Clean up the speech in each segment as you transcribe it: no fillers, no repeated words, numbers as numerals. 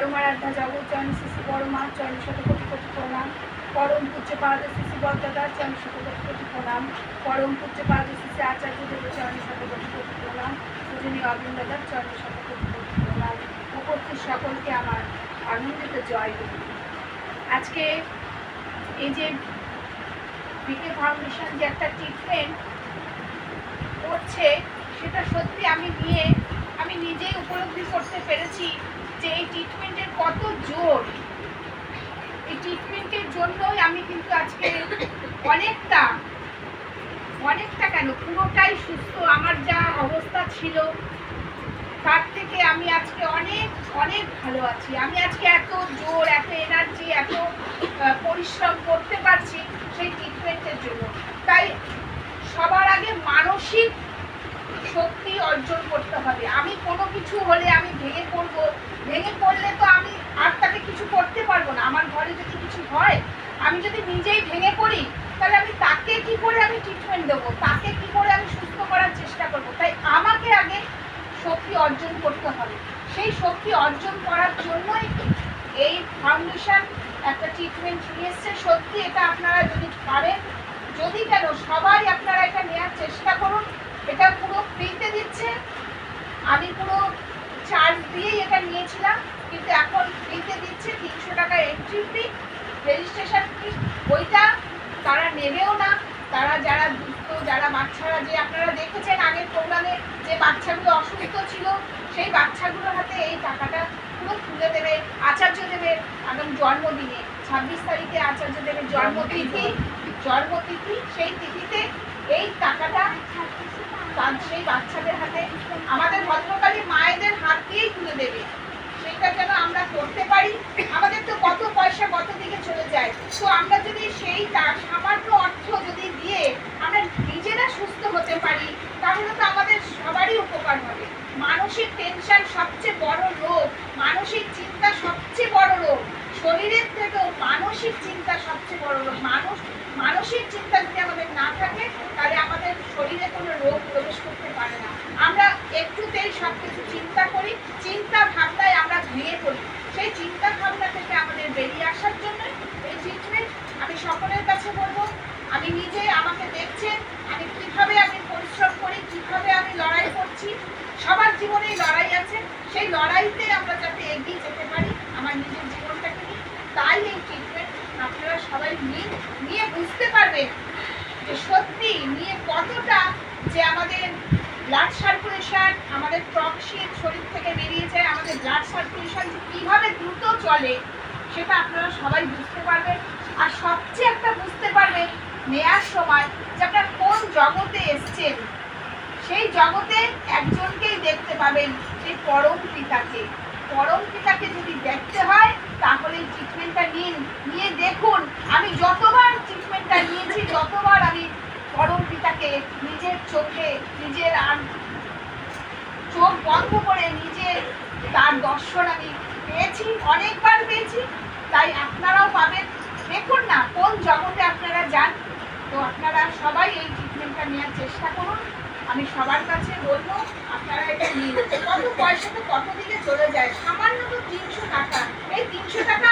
পরমারাধ্যা জগৎ শ্রী পরমা চরণ শত কোটি কোটি প্রণাম। পরম পূজ্যপাদ শ্রী বরদাদার চরণ শত কোটি কোটি প্রণাম। পরম পূজ্যপাদ শ্রী আচার্য দেবের চরণ শত কোটি কোটি প্রণাম। পূজনীয় অবিন্দাদার চরণ শত কোটি কোটি প্রণাম। উপস্থিত সকলকে আমার আনন্দিত জয় গুরু। আজকে এই যে বিকে ফাউন্ডেশন যে একটা ট্রিটমেন্ট করছে, সেটা সত্যি আমি নিজেই উপলব্ধি করতে পেরেছি যে এই ট্রিটমেন্টের কত জোর। এই ট্রিটমেন্টের জন্যই আমি কিন্তু আজকে অনেকটা কেন পুরোটাই সুস্থ। আমার যা অবস্থা ছিল তার থেকে আমি আজকে অনেক ভালো আছি। আমি আজকে এত জোর, এত এনার্জি, এত পরিশ্রম করতে পারছি সেই ট্রিটমেন্টের জন্য। তাই সবার আগে মানসিক শক্তি অর্জন করতে হবে। আমি কোনো কিছু হলে আমি ভেঙে পড়লে তো আমি আর তাকে কিছু করতে পারবো না। আমার ঘরে যদি কিছু হয়, আমি যদি নিজেই ভেঙে পড়ি, তাহলে আমি তাকে কি করে আমি ট্রিটমেন্ট দেবো, তাকে কি করে আমি সুস্থ করার চেষ্টা করবো। তাই আমাকে আগে শক্তি অর্জন করতে হবে। সেই শক্তি অর্জন করার জন্যই এই ফাউন্ডেশন একটা ট্রিটমেন্ট নিয়ে এসছে। সত্যি এটা আপনারা যদি পারেন, কেন সবাই আপনারা এটা নেওয়ার চেষ্টা করুন। এটা পুরো ফ্রিতে দিচ্ছে। আমি পুরো চার্জ দিয়েই এটা নিয়েছিলাম, কিন্তু এখন ফ্রিতে দিচ্ছে। 300 টাকা এন্ট্রি ফি, রেজিস্ট্রেশন ফি ওইটা তারা নেবেও না। তারা যারা দুস্থ, যারা বাচ্চারা, যে আপনারা দেখেছেন আগের প্রোগ্রামে যে বাচ্চাগুলো অসুস্থ ছিল, সেই বাচ্চাগুলোর হাতে এই টাকাটা পুরো তুলে দেবে আচার্য দেবের আগামী জন্মদিনে। 26 তারিখে আচার্য দেবের জন্মতিথি। সেই তিথিতে এই টাকাটা সেই বাচ্চাদের হাতে, আমাদের ভদ্রকালী মায়েদের হাত দিয়েই তুলে দেবে। সেটা যেন আমরা করতে পারি। আমাদের তো কত পয়সা কত দিকে চলে যায়, তো আমরা যদি সেই সামান্য অর্থ যদি দিয়ে আমরা নিজেরা সুস্থ হতে পারি, তাহলে তো আমাদের সবারই উপকার হবে। মানসিক টেনশন সবচেয়ে বড় রোগ, মানসিক চিন্তা সবচেয়ে বড় রোগ। শরীরের থেকেও মানসিক চিন্তা সবচেয়ে বড় রোগ। মানসিক চিন্তা যদি আমাদের না থাকে, তাহলে আমাদের শরীরে কোনো রোগ প্রবেশ করতে পারে না। আমরা একটুতেই সব কিছু চিন্তা করি, চিন্তা ভাবনায় আমরা ভেঙে পড়ি। সেই চিন্তা ভাবনা থেকে আমাদের বেরিয়ে আসার জন্য এই ট্রিটমেন্ট। আমি সকলের কাছে বলবো, আমি নিজে আমাকে দেখছেন আমি কিভাবে পরিশ্রম করি, কিভাবে আমি লড়াই করছি। সবার জীবনেই লড়াই আছে, সেই লড়াইতে আমরা যাতে এগিয়ে যেতে পারি আমার নিজের জীবনটাকে নিয়ে। তাই এই ট্রিটমেন্ট আপনারা সবাই নিয়ে বুঝতে পারবেন যে সত্যি নিয়ে কতটা যে আমাদের ব্লাড সার্কুলেশন, আমাদের টক্সিন শরীর থেকে বেরিয়ে যায়, আমাদের ব্লাড সার্কুলেশন কীভাবে দ্রুত চলে সেটা আপনারা সবাই বুঝতে পারবেন। আর সবচেয়ে একটা বুঝতে পারবেন নেয়ার সময় যে আপনার কোন জগতে এসছেন। সেই জগতে একজনকেই দেখতে পাবেন, সেই পরম পিতাকে যদি দেখতে হয় তাহলে এই ট্রিটমেন্টটা নিয়ে দেখুন। আমি যতবার ট্রিটমেন্টটা নিয়েছি, ততবার আমি পরম পিতাকে নিজের চোখে, নিজের চোখ বন্ধ করে তার দর্শন আমি পেয়েছি, অনেকবার পেয়েছি। তাই আপনারাও পাবেন। দেখুন না কোন জগতে আপনারা যান। তো আপনারা সবাই এই ট্রিটমেন্টটা নেওয়ার চেষ্টা করুন। আমি সবার কাছে বলবো আপনারা এটা নিন। কত পয়সা তো কত দিকে চলে যায়, সামান্য তো 300 টাকা। এই 300 টাকা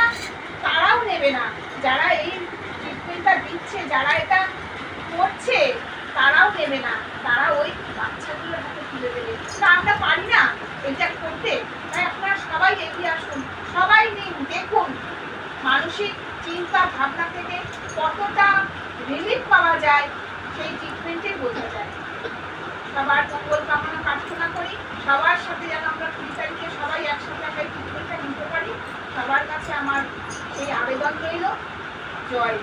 তারাও নেবে না, যারা এই ট্রিটমেন্টটা দিচ্ছে, যারা এটা করছে তারাও নেবে না। তারা ওই বাচ্চাগুলোর হাতে তুলে দেবে। তা আমরা পারি না এটা করতে। তাই আপনারা সবাই এগিয়ে আসুন, সবাই নিন। দেখুন মানসিক চিন্তা ভাবনা থেকে কতটা রিলিফ পাওয়া যায়, সেই ট্রিটমেন্টেই বোঝা যায়। সবার মঙ্গল কামনা প্রার্থনা করি। সবার সাথে যেন আমরা 20 তারিখে সবাই একসাথে আমরা ট্রিটমেন্টটা নিতে পারি। সবার কাছে আমার সেই আবেদন রইল। জয়।